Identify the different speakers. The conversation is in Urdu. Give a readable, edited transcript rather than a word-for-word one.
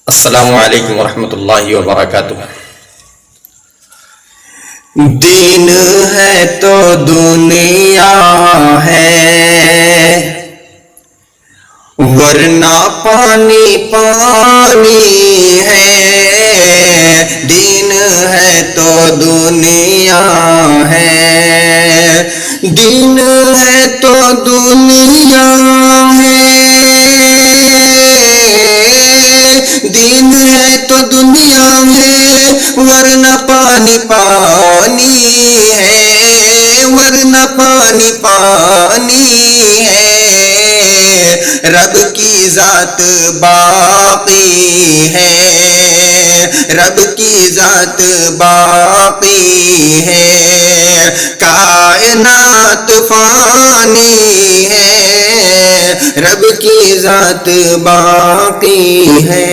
Speaker 1: السلام علیکم ورحمۃ اللہ وبرکاتہ۔ دین ہے تو دنیا ہے، ورنہ پانی پانی ہے۔ دین ہے تو دنیا ہے، دین ہے تو دنیا ہے، دین ہے تو دنیا ہے، ورنہ پانی پانی ہے، ورنہ پانی پانی ہے۔ رب کی ذات باقی ہے، رب کی ذات باقی ہے، کائنات فانی ہے، رب کی ذات باقی ہے۔